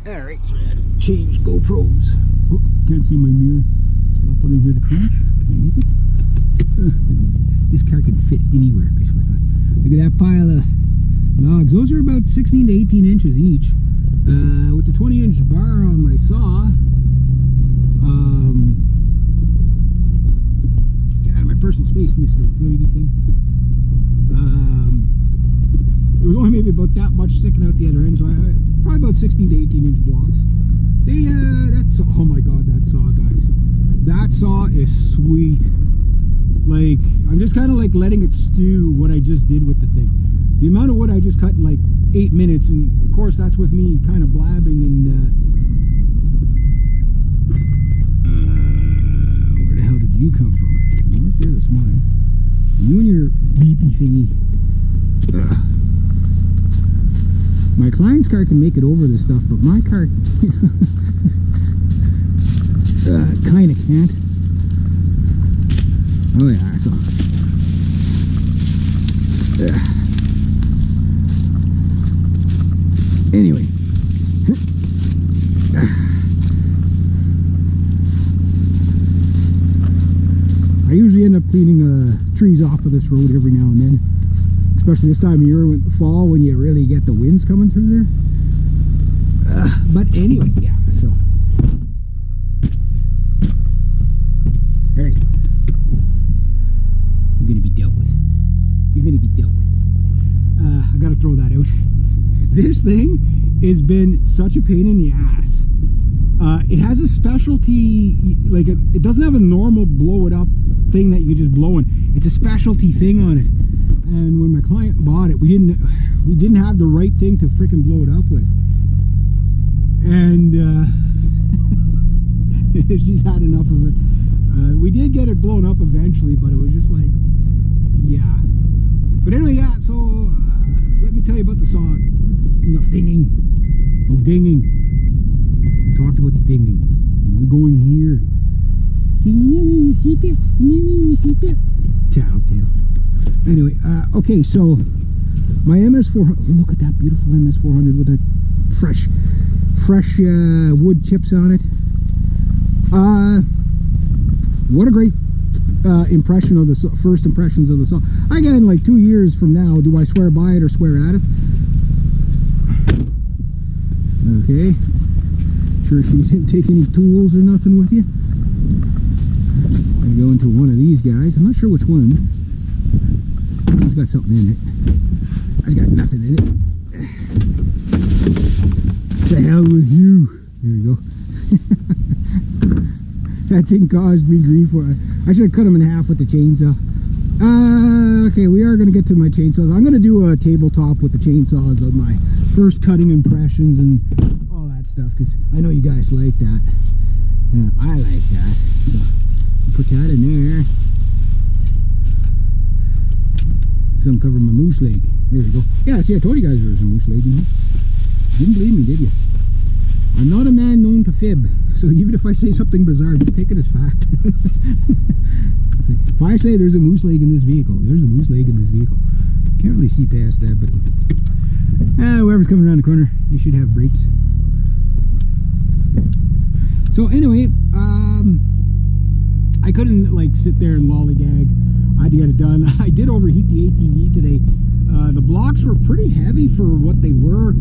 Alright, so I had to change GoPros. Oh, can't see my mirror. Stop when I hear the crunch. Can I make it? This car can fit anywhere, I swear to God. Look at that pile of logs. Those are about 16 to 18 inches each. With the 20-inch bar on my saw, get out of my personal space, Mr. Floydy thing. There was only maybe about that much sticking out the other end, so probably about 16 to 18 inch blocks. Oh my God, that saw, guys. That saw is sweet. Like, I'm just kind of like letting it stew what I just did with the thing. The amount of wood I just cut in like 8 minutes, and of course that's with me kind of blabbing and where the hell did you come from? You weren't there this morning. You and your beepy thingy. My client's car can make it over this stuff, but my car kind of can't. Oh yeah, so anyway, I usually end up cleaning trees off of this road every now and then, especially this time of year with the fall when you really get the winds coming through there. But anyway, yeah, so alright, you're gonna be dealt with. You're gonna be dealt with. I gotta throw that out. This thing has been such a pain in the ass. It has a specialty, like it doesn't have a normal blow it up thing that you can just blow in. It's a specialty thing on it. And when my client bought it, we didn't have the right thing to freaking blow it up with. And she's had enough of it. We did get it blown up eventually, but it was just like, yeah. But anyway, yeah, so let me tell you about the saw. Enough dinging. No dinging. We talked about the dinging. We're going here. See, you know when you see it? You know when you see it? Tattletale. Anyway, okay, so my MS400, look at that beautiful MS400 with that fresh wood chips on it. What a great impression of the first impressions of the saw. Again, in like 2 years from now, do I swear by it or swear at it? Okay. Sure she didn't take any tools or nothing with you. I go into one of these guys. I'm not sure which one. It's got something in it. It's got nothing in it. The hell with you. There you go. That thing caused me grief. I should have cut them in half with the chainsaw. Okay, we are going to get to my chainsaws. I'm going to do a tabletop with the chainsaws of my first cutting impressions and all that stuff, because I know you guys like that. Yeah, I like that. So, put that in there. So I'm covering my moose leg. There we go. Yeah, see, I told you guys there was a moose leg in here. You didn't believe me, did you? I'm not a man known to fib, so even if I say something bizarre, just take it as fact. It's like, if I say there's a moose leg in this vehicle, there's a moose leg in this vehicle. Can't really see past that, but whoever's coming around the corner, they should have brakes. So anyway, I couldn't like sit there and lollygag. I had to get it done. I did overheat the ATV today. The blocks were pretty heavy for what they were.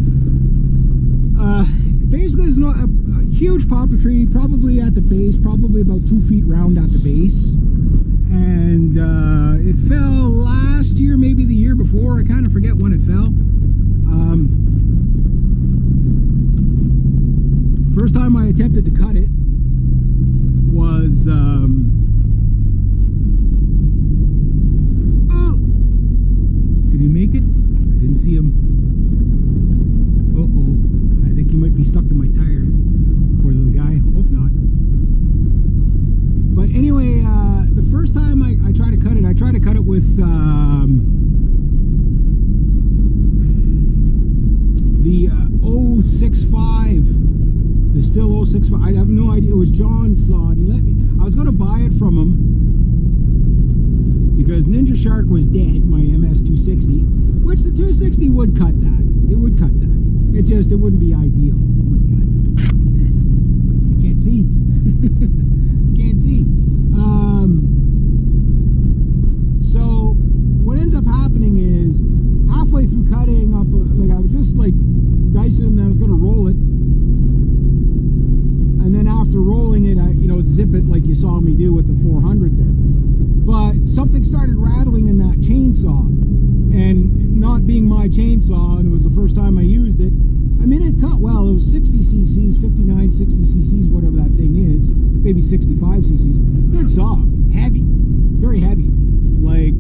Basically, there's no a huge poplar tree, probably at the base, probably about 2 feet round at the base. And it fell last year, maybe the year before. I kind of forget when it fell. First time I attempted to cut it was oh, did he make it? I didn't see him. Uh-oh, I think he might be stuck to my tire. Poor little guy. Hope not. But anyway, the first time I tried to cut it, I tried to cut it with the 065. The still 065. I have no idea. It was John's saw, and he let me. I was going to buy it from him because Ninja Shark was dead, my MS260, which the 260 would cut that. It would cut that. It wouldn't be ideal. Oh my God. after rolling it, I, you know, zip it like you saw me do with the 400 there. But something started rattling in that chainsaw, and not being my chainsaw, and it was the first time I used it. I mean, it cut well. It was 60 cc's, 59, 60 cc's, whatever that thing is, maybe 65 cc's. Good saw, heavy, very heavy. Like,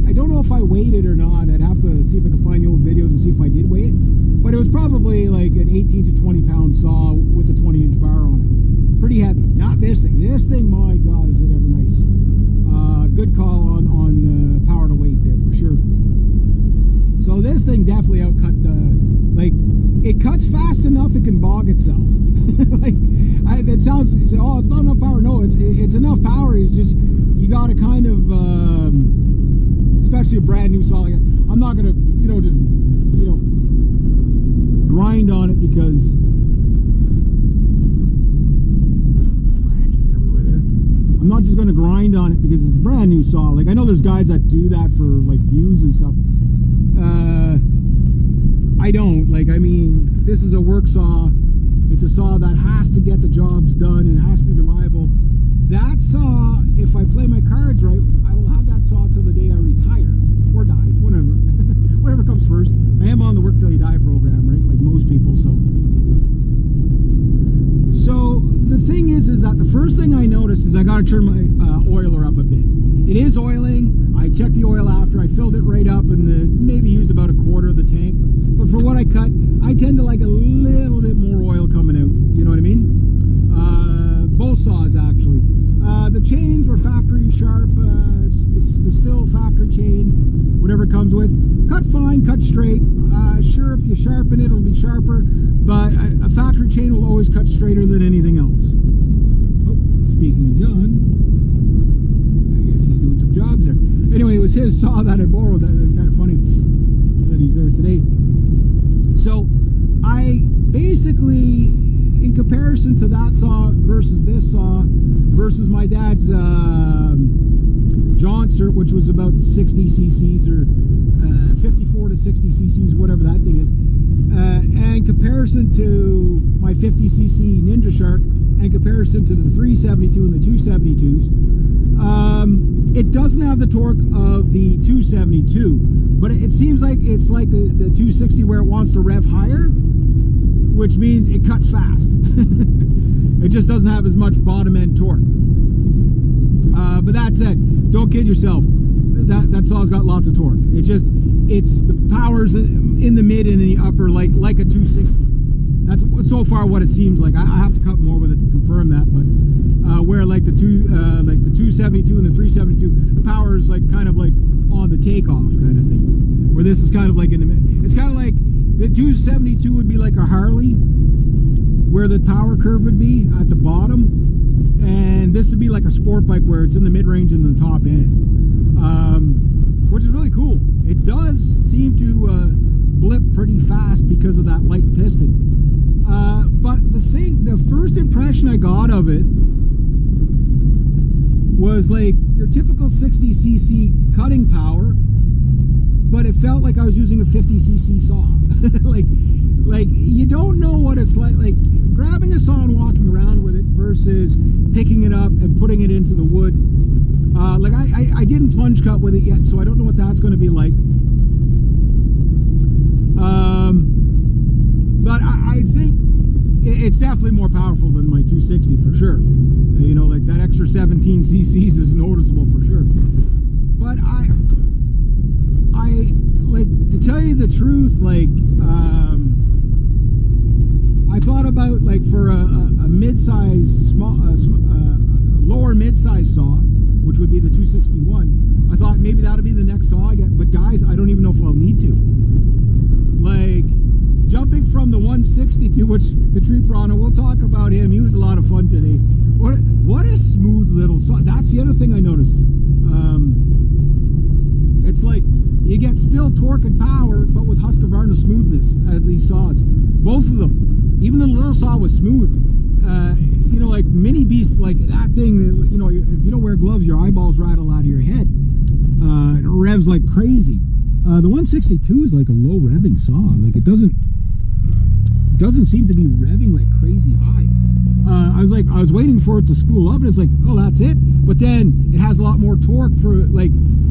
I don't know if I weighed it or not. I'd have to see if I can find the old video to see if I did weigh it. But it was probably like an 18 to 20 pound saw with a 20-inch bar on it. Pretty heavy. Not this thing. This thing, my God, is it ever nice. Good call on power to weight there for sure. So this thing definitely outcut the, like, it cuts fast enough it can bog itself. Like, it sounds, you say, oh, it's not enough power. No, it's enough power. It's just, you got to kind of, especially a brand new saw, like, I'm not going to, you know, just, you know, grind on it because branches everywhere there. I'm not just going to grind on it because it's a brand new saw. Like, I know there's guys that do that for, like, views and stuff. I don't. Like, I mean, this is a work saw. It's a saw that has to get the jobs done and has to be reliable. That saw, if I play my cards right, I will have that saw till the day I retire or die, whatever. Whatever comes first. I am on the work till you die program, right? Like most people, so the thing is that the first thing I noticed is I got to turn my oiler up a bit. It is oiling. I checked the oil after. I filled it right up and maybe used about a quarter of the tank. But for what I cut, I tend to like a little bit more oil coming out. You know what I mean? Both saws actually. The chains were factory sharp. It's the still factory chain, whatever it comes with. Cut fine, cut straight. Sure, if you sharpen it, it'll be sharper. But a factory chain will always cut straighter than anything else. Oh, speaking of John, I guess he's doing some jobs there. Anyway, it was his saw that I borrowed. That's kind of funny that he's there today. So I basically, in comparison to that saw versus this saw versus my dad's Johnson, which was about 60 cc's or 54 to 60 cc's, whatever that thing is, and comparison to my 50 cc Ninja Shark and comparison to the 372 and the 272s, it doesn't have the torque of the 272, but it seems like it's like the 260 where it wants to rev higher, which means it cuts fast. It just doesn't have as much bottom end torque. But that said, don't kid yourself. That saw's got lots of torque. It's the power's in the mid and in the upper, like a 260. That's so far what it seems like. I have to cut more with it to confirm that, but where like the 272 and the 372, the power is like kind of like on the takeoff kind of thing. Where this is kind of like in the mid. It's kind of like the 272 would be like a Harley, where the power curve would be at the bottom. And this would be like a sport bike where it's in the mid-range and the top end, which is really cool. It does seem to blip pretty fast because of that light piston. But the first impression I got of it was like your typical 60 cc cutting power, but it felt like I was using a 50 cc saw. like you don't know what it's like grabbing a saw and walking around with it versus picking it up and putting it into the wood. Like I didn't plunge cut with it yet, so I don't know what that's going to be like. But I think it's definitely more powerful than my 260 for sure. You know, like that extra 17 cc's is noticeable for sure. But I like, to tell you the truth, like I thought about, like, for a mid-size, lower mid-size saw, which would be the 261, I thought maybe that'll be the next saw I get. But guys, I don't even know if I'll need to. Like, jumping from the 160 which the Tree Piranha, we'll talk about him. He was a lot of fun today. What a smooth little saw. That's the other thing I noticed. It's like you get still torque and power, but with Husqvarna smoothness out of these saws. Both of them. Even the little saw was smooth. You know, like mini beasts, like that thing, you know, if you don't wear gloves, your eyeballs rattle out of your head. It revs like crazy. The 162 is like a low revving saw. Like it doesn't seem to be revving like crazy high. I was waiting for it to spool up, and it's like, oh, that's it. But then it has a lot more torque for, like,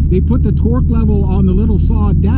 they put the torque level on the little saw down.